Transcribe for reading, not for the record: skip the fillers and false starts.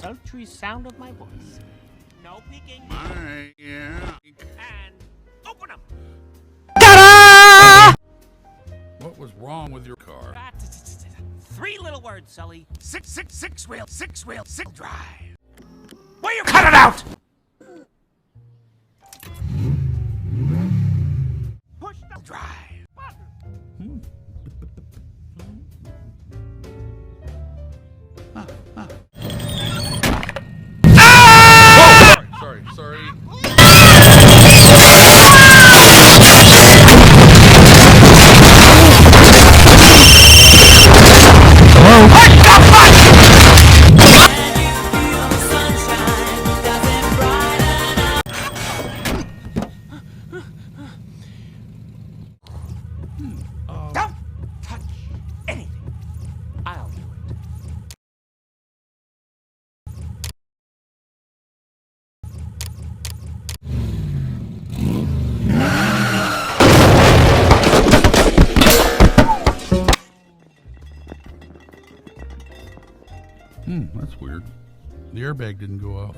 sultry sound of my voice. No peeking. Yeah. And open them. What was wrong with your car? 3 little words, Sully. Six wheel drive. Will you cut it out? Push the drive. Sorry. Don't touch anything. I'll do it. That's weird. The airbag didn't go off.